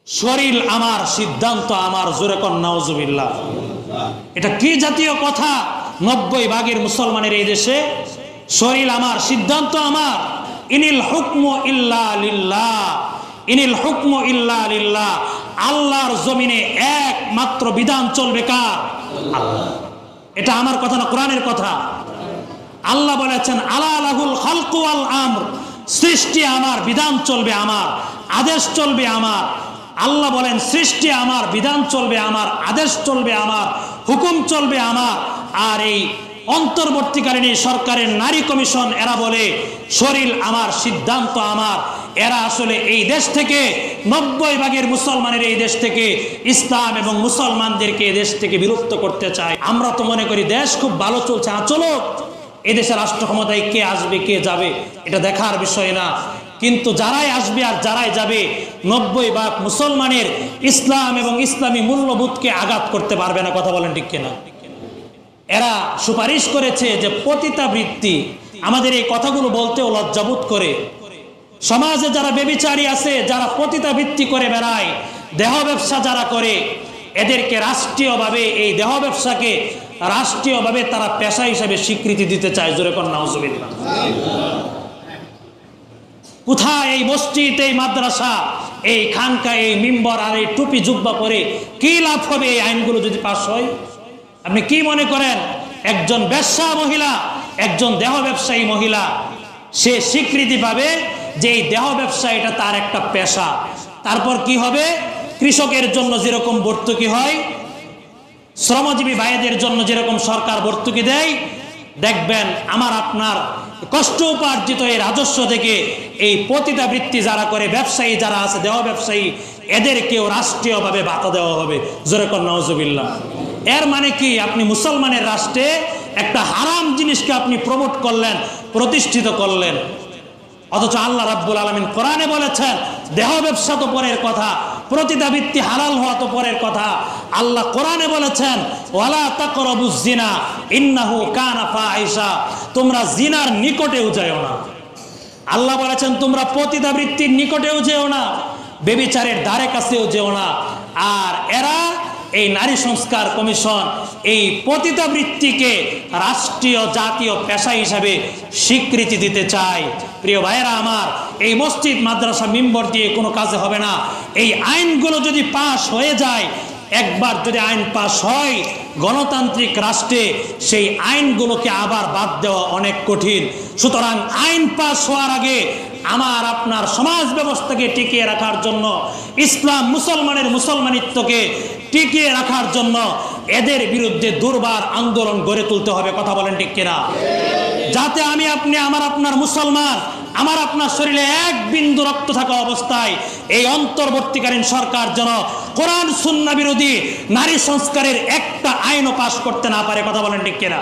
শরীর আমার সিদ্ধান্ত আমার, জোরে কর নাউজুবিল্লাহ। এটা কি জাতীয় কথা? 90% মুসলমানের এই দেশে শরীর আমার সিদ্ধান্ত আমার। ইনিল হুকমু ইল্লা লিল্লাহ, ইনিল হুকমু ইল্লা লিল্লাহ। আল্লাহর জমিনে একমাত্র বিধান চলবে কার? আল্লাহ। এটা আমার কথা না, কোরআনের কথা। আল্লাহ বলেছেন আলা লাহুল খালকু ওয়াল আমর, সৃষ্টি আমার, বিধান চলবে আমার, আদেশ চলবে আমার। আল্লাহ বলেন সৃষ্টি আমার, বিধান চলবে আমার, আদেশ চলবে আমার, হুকুম চলবে আমার। আর এই অন্তর্বর্তীকালীন সরকারের নারী কমিশন এরা বলে শরীর আমার সিদ্ধান্ত আমার। এরা আসলে এই দেশ থেকে 90% মুসলমানের এই দেশ থেকে ইসলাম এবং মুসলমানদেরকে এই দেশ থেকে বিলুপ্ত করতে চায়। আমরা তো মনে করি দেশ খুব ভালো চলছে, চলো এদেশের রাষ্ট্র ক্ষমতায় কে আসবে কে যাবে এটা দেখার বিষয় না। কিন্তু যারাই আসবে আর যারাই যাবে 90% মুসলমানের ইসলাম এবং ইসলামী মূল্যবোধকে আঘাত করতে পারবে না। কথা বলেন ঠিক কিনা? এরা সুপারিশ করেছে যে পতিতাবৃত্তি, আমাদের এই কথাগুলো বলতেও লজ্জাবোধ করে। সমাজে যারা বেবিচারী আছে, যারা পতিতাবৃত্তি করে বেড়ায়, দেহ ব্যবসা যারা করে, এদেরকে রাষ্ট্রীয়ভাবে, এই দেহ ব্যবসাকে রাষ্ট্রীয়ভাবে তারা পেশা হিসেবে স্বীকৃতি দিতে চায়। জোরে কর নাউজুবিল্লাহ। কোথায় এই মসজিদ, এই মাদ্রাসা, এই খানকা, এই মিম্বর আর এই টুপি জুব্বা পরে কি লাভ হবে এই আইনগুলো যদি পাস হয়? আপনি কি মনে করেন একজন ব্যবসা মহিলা, একজন দেহ ব্যবসায়ী মহিলা, সে স্বীকৃতি পাবে যে এই দেহ ব্যবসা এটা তার একটা পেশা। তারপর কি হবে? কৃষকের জন্য যেরকম ভর্তুকি হয়, শ্রমজীবী ভাইদের জন্য যেরকম সরকার ভর্তুকি দেয়, দেখবেন আমার আপনার কষ্ট উপার্জিত এই রাজস্ব থেকে এই পতিতাবৃত্তি যারা করে, ব্যবসায়ী যারা আছে, দেহ ব্যবসায়ী, এদেরকেও রাষ্ট্রীয়ভাবে ভাতা দেওয়া হবে। জোরে কর নাউজুবিল্লাহ। এর মানে কি? আপনি মুসলমানের রাষ্ট্রে একটা হারাম জিনিসকে আপনি প্রমোট করলেন, প্রতিষ্ঠিত করলেন। অথচ আল্লাহ রাব্বুল আলামিন কোরআনে বলেছেন দেহ ব্যবসা তো পরের কথা, পতিতাবৃত্তি হালাল হওয়া তো পরের কথা। আল্লাহ কোরআনে বলেছেন ওয়ালা তাকরাবুজ জিনা ইন্নাহু কানা ফাহিশা, তোমরা জিনার নিকটেও যাও না। আল্লাহ বলেছেন তোমরা পতিতাবৃত্তির নিকটেও যেও না, বেবিচারের ধারে কাছেও যেও না। আর এরা এই নারী সংস্কার কমিশন এই পতিতাবৃত্তিকে রাষ্ট্রীয় জাতীয় পেশা হিসাবে স্বীকৃতি দিতে চায়। প্রিয় ভাইয়েরা আমার, এই মসজিদ মাদ্রাসা মিম্বর দিয়ে কোনো কাজে হবে না। এই আইনগুলো যদি পাশ হয়ে যায়, একবার যদি আইন পাশ হয় গণতান্ত্রিক রাষ্ট্রে, সেই আইনগুলোকে আবার বাদ দেওয়া অনেক কঠিন। সুতরাং আইন পাশ হওয়ার আগে আমার আপনার সমাজ ব্যবস্থাকে টিকিয়ে রাখার জন্য, ইসলাম মুসলমানের মুসলমানিত্বকে টিকিয়ে রাখার জন্য এদের বিরুদ্ধে দুর্বার আন্দোলন গড়ে তুলতে হবে। কথা বলেন ঠিক কিনা? যাতে আমি আপনি, আমার আপনার মুসলমান, আমার আপনার শরীরে এক বিন্দু রক্ত থাকা অবস্থায় এই অন্তর্বর্তীকালীন সরকার যেন কোরআন সুন্নাহ বিরোধী নারী সংস্কারের একটা আইনও পাশ করতে না পারে। কথা বলেন ঠিক কিনা?